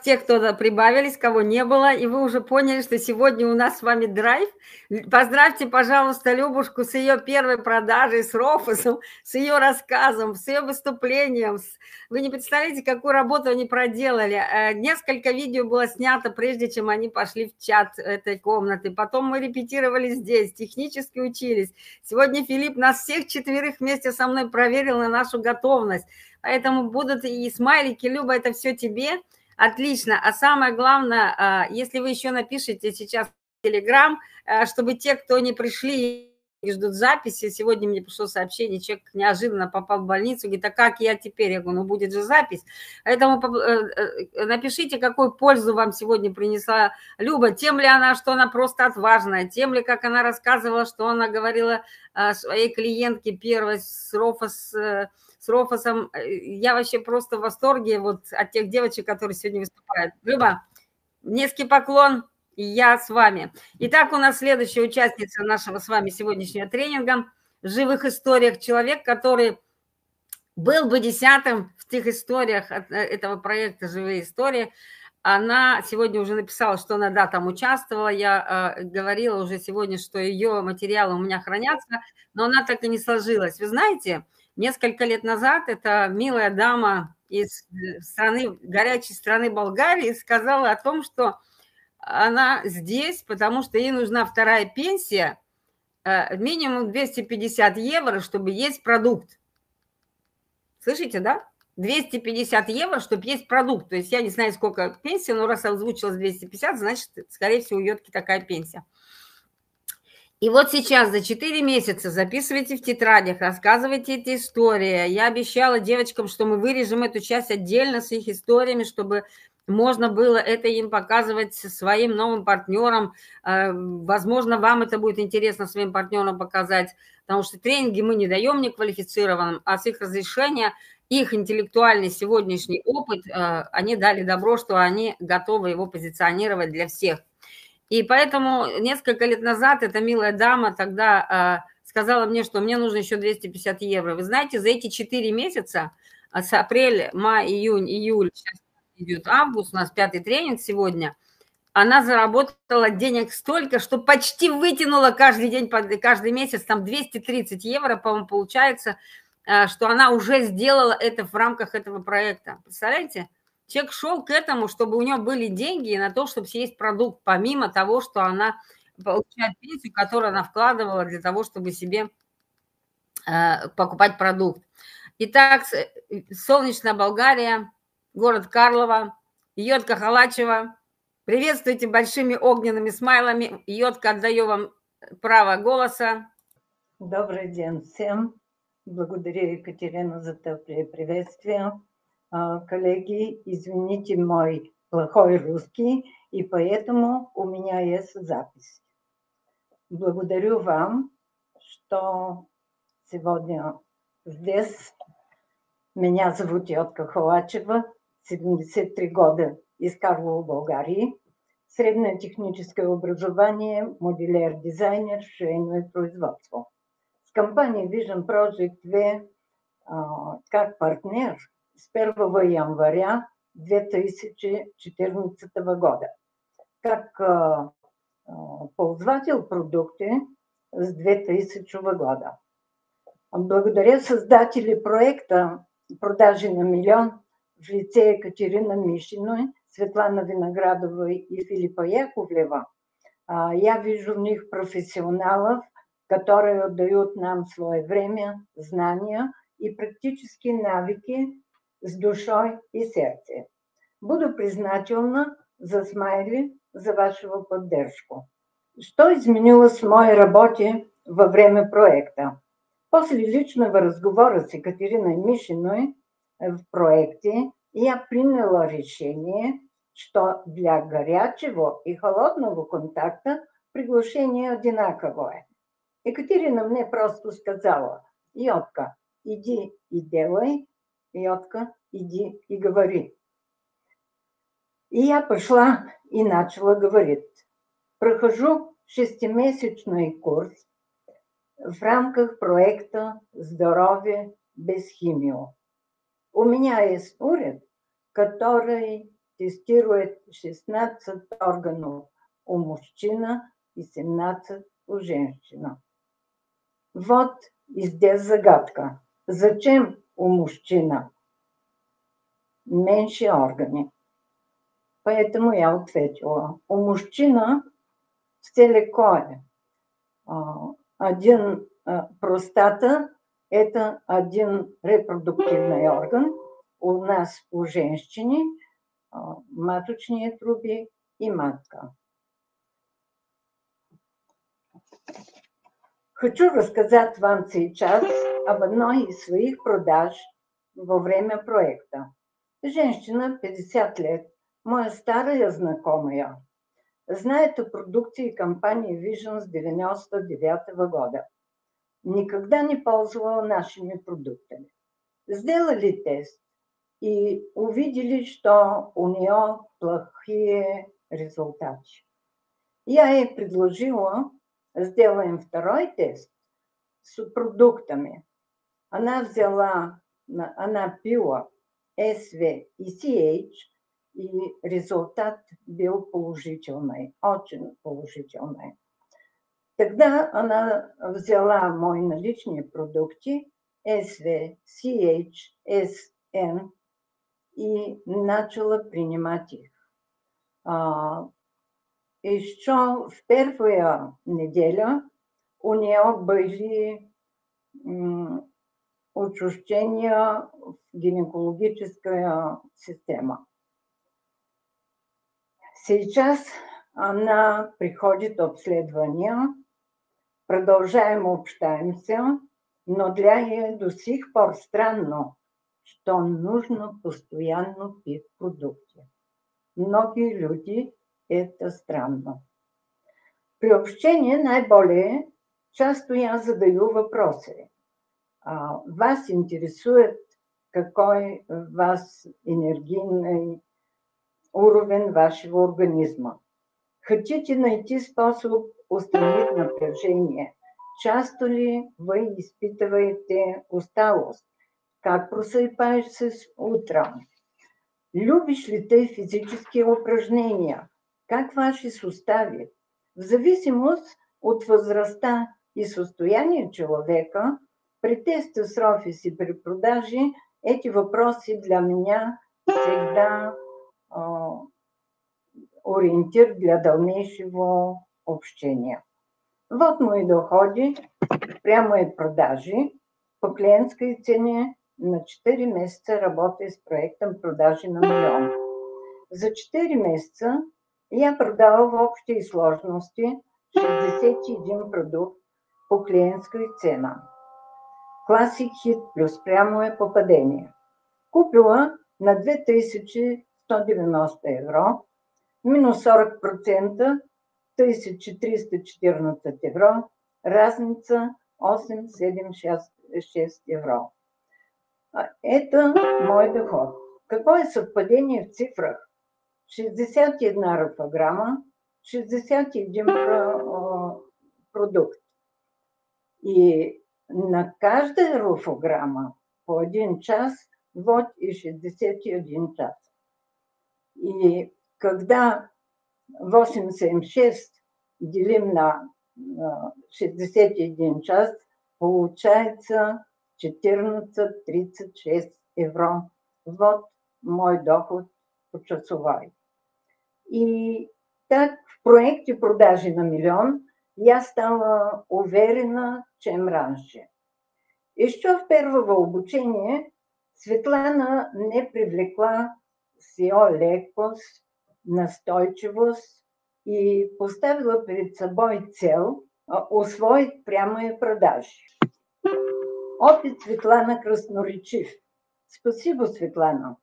те, кто прибавились, кого не было, и вы уже поняли, что сегодня у нас с вами драйв. Поздравьте, пожалуйста, Любушку с ее первой продажей, с Рофусом, с ее рассказом, с ее выступлением. Вы не представляете, какую работу они проделали. Несколько видео было снято, прежде чем они пошли в чат этой комнаты. Потом мы репетировали здесь, технически учились. Сегодня Филипп нас всех четверых вместе со мной проверил на нашу готовность. Поэтому будут и смайлики. Люба, это все тебе. Отлично. А самое главное, если вы еще напишите сейчас в Telegram, чтобы те, кто не пришли и ждут записи, сегодня мне пришло сообщение, человек неожиданно попал в больницу, говорит, а как я теперь? Я говорю, ну будет же запись. Поэтому напишите, какую пользу вам сегодня принесла Люба, тем ли она, что она просто отважная, тем ли, как она рассказывала, что она говорила своей клиентке первой с Рофосом. Я вообще просто в восторге вот от тех девочек, которые сегодня выступают. Люба, низкий поклон, и я с вами. Итак, у нас следующая участница нашего с вами сегодняшнего тренинга в живых историях. Человек, который был бы 10-м в тех историях этого проекта «Живые истории». Она сегодня уже написала, что она, да, там участвовала. Я говорила уже сегодня, что ее материалы у меня хранятся, но она так и не сложилась. Вы знаете, несколько лет назад эта милая дама из страны, горячей страны Болгарии сказала о том, что она здесь, потому что ей нужна вторая пенсия, минимум 250 евро, чтобы есть продукт. Слышите, да? 250 евро, чтобы есть продукт. То есть я не знаю, сколько пенсия, но раз озвучилась 250, значит, скорее всего, у Йотки такая пенсия. И вот сейчас за 4 месяца записывайте в тетрадях, рассказывайте эти истории. Я обещала девочкам, что мы вырежем эту часть отдельно с их историями, чтобы можно было это им показывать своим новым партнерам. Возможно, вам это будет интересно своим партнерам показать, потому что тренинги мы не даем неквалифицированным, а с их разрешения, их интеллектуальный сегодняшний опыт, они дали добро, что они готовы его позиционировать для всех. И поэтому несколько лет назад эта милая дама тогда сказала мне, что мне нужно еще 250 евро. Вы знаете, за эти 4 месяца, с апреля, май, июнь, июль, сейчас идет август, у нас 5-й тренинг сегодня, она заработала денег столько, что почти вытянула каждый день, каждый месяц, там 230 евро, по-моему, получается, что она уже сделала это в рамках этого проекта. Представляете? Человек шел к этому, чтобы у него были деньги на то, чтобы съесть продукт, помимо того, что она получает пенсию, которую она вкладывала для того, чтобы себе покупать продукт. Итак, солнечная Болгария, город Карлово, Йотка Халачева. Приветствуйте большими огненными смайлами. Йотка, отдаю вам право голоса. Добрый день всем. Благодарю, Екатерина, за теплое приветствие. Коллеги, извините мой плохой русский, и поэтому у меня есть запись. Благодарю вам, что сегодня здесь. Меня зовут Йотка Халачева, 73 года из Карлово, Болгарии. Средное техническое образование, модельер-дизайнер, швейное производство. С компанией Vision Project 2 как партнер с 1 января 2014 года. Как ползватель продукты с 2000 года. Благодаря создателю проекта «Продажи на миллион» в лице Екатерины Мишиной, Светланы Виноградовой и Филиппа Яковлева, я вижу в них профессионалов, которые отдают нам свое время, знания и практические навыки с душой и сердцем. Буду признательна за смайли, за вашу поддержку. Что изменилось в моей работе во время проекта? После личного разговора с Екатериной Мишиной в проекте я приняла решение, что для горячего и холодного контакта приглашение одинаковое. Екатерина мне просто сказала: Йотка, иди и делай, Йотка, иди и говори. И я пошла и начала говорить. Прохожу 6-месячный курс в рамках проекта «Здоровье без химии». У меня есть уряд, который тестирует 16 органов у мужчина и 17 у женщина. Вот и здесь загадка. Зачем у мужчина меньше органи? Поэтому я ответила. У мужчина все лекое. Один простата – это один репродуктивный орган. У нас, у женщины, маточные трубы и матка. Хочу рассказать вам сейчас об одной из своих продаж во время проекта. Женщина, 50 лет, моя старая знакомая, знает о продукции компании Vision с 1999 года. Никогда не пользовала нашими продуктами. Сделали тест и увидели, что у нее плохие результаты. Я ей предложила, сделаем второй тест с продуктами. Она пила SV и CH, и результат был положительный, очень положительный. Тогда она взяла мои наличные продукты SV, CH, SN и начала принимать их. Еще в первая неделя у нее были учреждения в гинекологическая система. Сейчас она приходит обследование, продолжаем общаемся, но для нее до сих пор странно, что нужно постоянно пить продукты. Многие люди это странно. При общении наиболее часто я задаю вопросы. Вас интересует, какой вас энергийный уровень вашего организма. Хотите найти способ устранить напряжение? Часто ли вы испытываете усталость? Как просыпаешься утром? Любишь ли ты физические упражнения? Как ваши суставы? В зависимости от возраста и состояния человека, при тесте срок и при продаже, эти вопросы для меня всегда ориентир для дальнейшего общения. Вот мои доходы, прямые продажи по клиентской цене на 4 месяца работая с проектом продажи на миллион. За 4 месяца я продала в общей сложности 61 продукт по клиентской цена. Classic Hit плюс прямое попадение. Купила на 2190 евро, минус 40%, 1314 евро, разница 876 евро. Это мой доход. Какое совпадение в цифрах? 61 рофограмма, 61 продукт. И на каждая рофограмма по 1 час, вот и 61 час. И когда 876 делим на 61 час, получается 14,36 евро. Вот мой доход почасовой. И так в проекте продажи на миллион я стала уверена, чем раньше. Еще в первого обучения Светлана не привлекла с ее лекост, настойчивост и поставила перед собой цел усвоить прямые продажи. Опит Светлана красноречив. Спасибо, Светлана.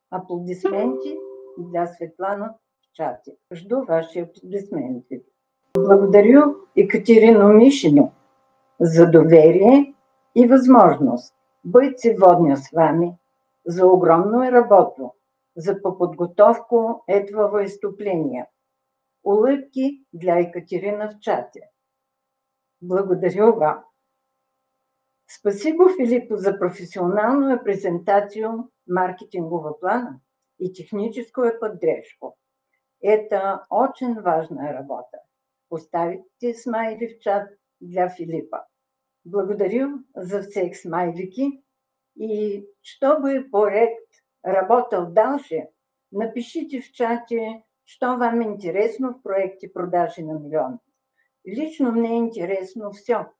Аплодисменти для Светлана в чате. Жду ваши аплодисменты. Благодарю Екатерину Мишину за доверие и возможность быть сегодня с вами, за огромную работу, за подготовку этого выступления. Улыбки для Екатерины в чате. Благодарю вам. Спасибо Филиппу за профессиональную презентацию маркетингового плана. и техническую поддержку. Это очень важная работа. Поставите смайли в чат для Филиппа. Благодарю за всех смайлики. И чтобы проект работал дальше, напишите в чате, что вам интересно в проекте «Продажи на миллион». Лично мне интересно все.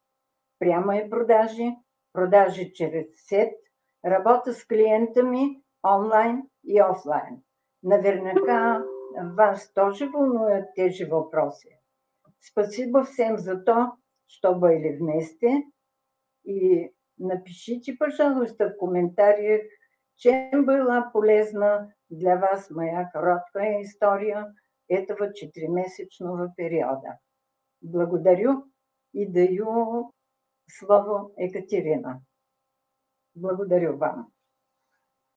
Прямые продажи, продажи через сеть, работа с клиентами онлайн и офлайн. Наверняка вас тоже волнуют тези въпроси. Спасибо всем за то, что были вместе. И напишите, пожалуйста, в комментариях, чем была полезна для вас моя короткая история этого 4-месячного периода. Благодарю и даю слово Екатерина. Благодарю вам.